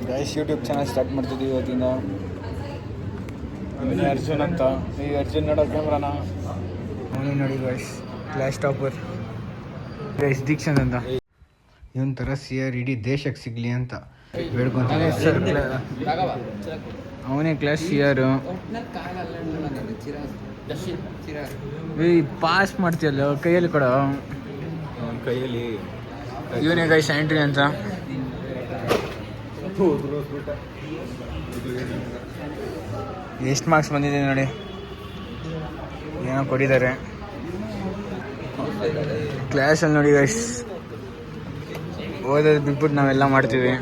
Guys YouTube channel start ಮಾಡ್ತಿದ್ದೀವಿ ಇವತ್ತಿಂದ. ಇವನೇ ಅರ್ಜುನ್ ಅಂತ. ಈ ಅರ್ಜುನ್ ನೋಡೋ ಕ್ಯಾಮ್ರಾನ ಅವನು ನೋಡಿ ಗೈಸ್, ಕ್ಲಾಸ್ ಟಾಪರ್ ಗೈಸ್ ದೀಕ್ಷನ್ ಅಂತ. ಇವನ್ ಥರ ಸಿಆರ್ ಇಡೀ ದೇಶಕ್ಕೆ ಸಿಗಲಿ ಅಂತ ಬೇಡ್ಕೊಂತಾನೆ. ಅವನೇ ಕ್ಲಾಸ್ ಸಿಆರ್. ಪಾಸ್ ಮಾಡ್ತೀಯಲ್ಲ ಕೈಯಲ್ಲಿ ಕೊಡ, ಕೈಯಲ್ಲಿ. ಇವನೇ ಗೈಸ್ ಆಂಟ್ರಿ ಅಂತ. ಎಷ್ಟು ಮಾರ್ಕ್ಸ್ ಬಂದಿದೆ ನೋಡಿ, ಏನೋ ಕೊಟ್ಟಿದ್ದಾರೆ ಕ್ಲಾಸಲ್ಲಿ ನೋಡಿ ಗೈಸ್. ಓದೋದು ಬಿಟ್ಬಿಟ್ಟು ನಾವೆಲ್ಲ ಮಾಡ್ತೀವಿ.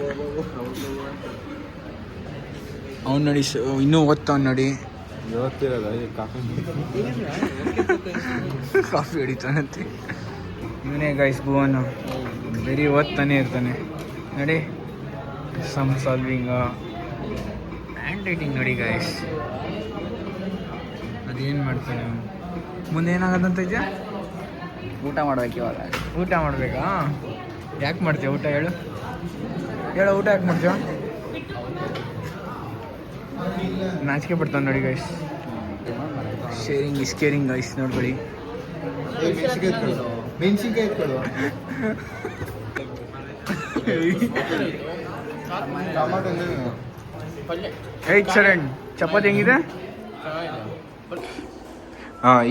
ಅವ್ನು ನೋಡಿ ಇನ್ನೂ ಓದ್ತಾವ್ ನೋಡಿ. ಕಾಫಿ ಹೊಡಿತಾನಂತೆ ಇವನೇ ಗೈಸ್. ಭುವನು ಬರೀ ಓದ್ತಾನೆ ಇರ್ತಾನೆ ನೋಡಿ. ಸಮ್ ಸಾಲ್ವಿಂಗ್, ಹ್ಯಾಂಡ್ ರೈಟಿಂಗ್ ನೋಡಿ ಗೈಸ್. ಅದೇನು ಮಾಡ್ತಾನೆ ಮುಂದೆ ಏನಾಗದಂತ ಇದೆಯಾ? ಊಟ ಮಾಡ್ಬೇಕು ಇವಾಗ. ಊಟ ಮಾಡಬೇಕಾ? ಯಾಕೆ ಮಾಡ್ತೀಯ ಊಟ? ಹೇಳು ಊಟ ಯಾಕೆ ಮಾಡ್ತೀವ? ನಾಚಿಕೆ ಪಡ್ತಾನೆ ನೋಡಿ guys. Sharing is caring guys. ನೋಡ್ಕೊಳ್ಳಿ. ಚರಣ್ ಚಪಾತಿ ಹೆಂಗಿದೆ?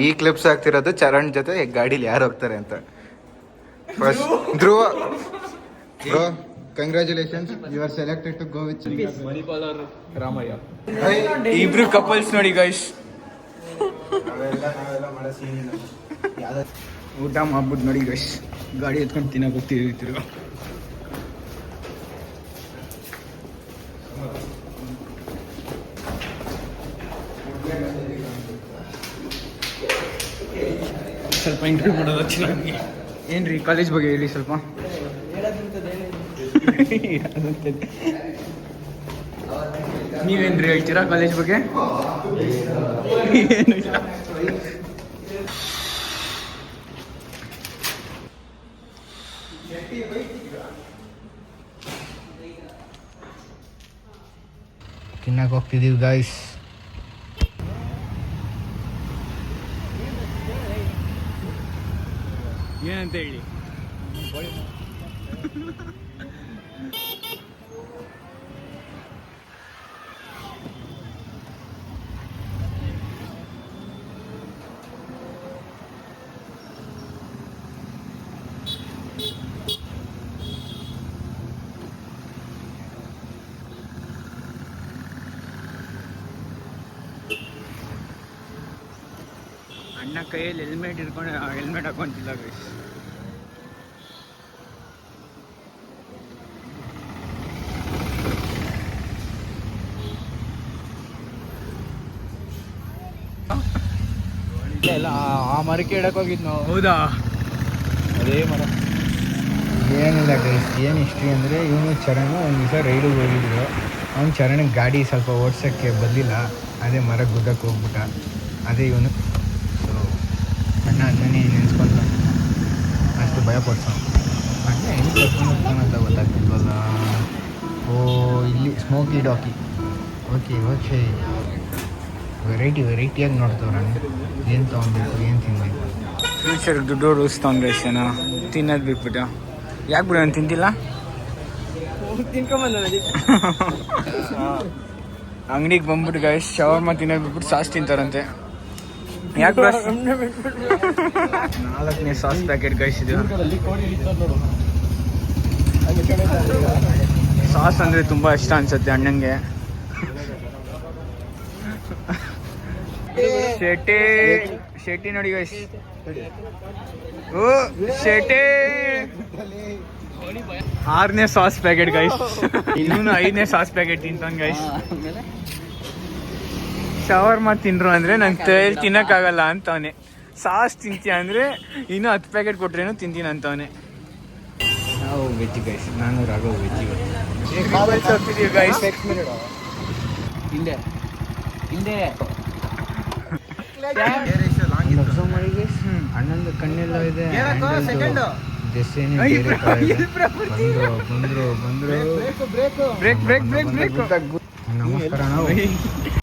ಈ ಕ್ಲಿಪ್ಸ್ ಆಗ್ತಿರೋದು ಚರಣ್ ಜೊತೆ ಗಾಡಿಲಿ ಯಾರು ಹೋಗ್ತಾರೆ ಅಂತ. First Dhruva bro, congratulations, you are selected to go with Manipal ಅವರು ರಾಮಯ್ಯ. ಇಬ್ರು ಕಪಲ್ಸ್ ನೋಡಿ ಗೈಸ್. ಊಟ ಮಾಡ್ಬಿಟ್ಟು ನೋಡಿ ಗೈಸ್, ಗಾಡಿ ಎತ್ಕೊಂಡು ತಿನ್ನಕ್ಕೆ ಹೋಗ್ತೀವಿ ತಿರ್ಗ. ಸ್ವಲ್ಪ ಇಂಟರ್ವ್ಯೂ ಮಾಡೋದು ಚೆನ್ನಾಗಿ. ಏನ್ರಿ ಕಾಲೇಜ್ ಬಗ್ಗೆ ಹೇಳಿ ಸ್ವಲ್ಪ. ನೀವೇನ್ರಿ ಹೇಳ್ತೀರಾ ಕಾಲೇಜ್ ಬಗ್ಗೆ? ಏನು ಇಲ್ಲ. ತಿನ್ನಕ್ಕೆ ಹೋಗ್ತಿದ್ದೀವಿ ಗಾಯ್ಸ್. ಏನಂತ ಹೇಳಿ? ಅಣ್ಣ ಕೈಯಲ್ಲಿ ಹೆಲ್ಮೆಟ್ ಇಟ್ಕೊಂಡು ಹೆಲ್ಮೆಟ್ ಹಾಕೊಂತಿಲ್ಲ ಗೈಸ್. ಇಲ್ಲ ಆ ಮರಕ್ಕೆ ಇಡಕ್ಕೆ ಹೋಗಿದ್ದು ನಾವು. ಹೌದಾ? ಅದೇ ಮರ. ಏನಿಲ್ಲ ಗೈಸ್, ಏನು ಹಿಸ್ಟ್ರಿ ಅಂದರೆ ಇವನು ಚರಣ ಒಂದು ದಿವಸ ರೈಡಿಗೆ ಹೋಗಿದ್ರು. ಅವ್ನು ಚರಣಕ್ಕೆ ಗಾಡಿ ಸ್ವಲ್ಪ ಓಡ್ಸೋಕ್ಕೆ ಬಂದಿಲ್ಲ, ಅದೇ ಮರ ಗುದ್ದಕ್ಕೆ ಹೋಗ್ಬಿಟ್ಟ. ಅದೇ ಇವನು. ಸೊ ಅಣ್ಣ ಅಣ್ಣನೇ ನೆನೆಸ್ಕೊಂತ ಅಷ್ಟು ಭಯ ಪಡ್ಸೋ. ಅಣ್ಣ ಹೆಂಗೆ ಕರ್ಕೊಂಡು ಹೋಗ್ತಾನಂತ ಗೊತ್ತಾಗ್ತಿಲ್ವಲ್ಲ. ಓ ಇಲ್ಲಿ ಸ್ಮೋಕಿ ಡಾಕಿ. ಓಕೆ ವೆರೈಟಿಯಾಗಿ ನೋಡ್ತವ್ರಣ್ಣ. ಏನು ತೊಗೊಬೇಕು, ಏನು ತಿನ್ನಬೇಕು. ಫ್ಯೂಚರ್ಗೆ ದುಡ್ಡು ಉಳಿಸ್ತಾವ್ರೆ ಜನ. ತಿನ್ನೋದು ಬಿಟ್ಬಿಟ್ಟು ಯಾಕೆ ಬಿಡು ನಾನು ತಿಂತಿಲ್ಲ. ಅಂಗಡಿಗೆ ಬಂದ್ಬಿಟ್ಟು ಗೈಸ್ ಶವರ್ಮ ತಿನ್ನೋದು ಬಿಟ್ಬಿಟ್ಟು ಸಾಸ್ ತಿಂತಾರಂತೆ. ಯಾಕೆ? 4ನೇ ಸಾಸ್ ಪ್ಯಾಕೆಟ್ ಗೈಸ್ ಇದು. ಸಾಸ್ ಅಂದರೆ ತುಂಬ ಇಷ್ಟ ಅನ್ಸುತ್ತೆ ಅಣ್ಣಂಗೆ. ಶೆಟ್ಟಿ ನೋಡಿ ಗೈಸ್. ಓ ಶೆಟ್ಟಿ 6ನೇ ಸಾಸ್ ಪ್ಯಾಕೆಟ್ ಗೈಸ್. ಇನ್ನೂ 5ನೇ ಸಾಸ್ ಪ್ಯಾಕೆಟ್ ತಿಂತಾನೆ ಗೈಸ್. ಶವರ್ಮ ತಿಂದ್ರು ಅಂದರೆ ನನ್ನ ಕೈಯಲ್ಲಿ ತಿನ್ನೋಕ್ಕಾಗಲ್ಲ ಅಂತವನೆ. ಸಾಸ್ ತಿಂತೀಯ ಅಂದರೆ ಇನ್ನೂ 10 ಪ್ಯಾಕೆಟ್ ಕೊಟ್ರೇನು ತಿಂತೀನಿ ಅಂತವನೆ. ನಾವು ವೆಜ್ ಗೈಸ್, ನಾನು ರಾಘವ್ ವೆಜ್. ಇವತ್ತು ಹೋಗ್ತಿದ್ದೀವಿ ಗೈಸ್. ಹಿಂದೆ ಅಣ್ಣಂದು ಕಣ್ಣೆಲ್ಲ ಇದೆ. ಜೆಸ್ಸಿನಿ ಬೇರೆ ತರ ಇದೆ. ಬಂದ್ರು ಬ್ರೇಕ್ ನಮಸ್ಕಾರ ನಾವು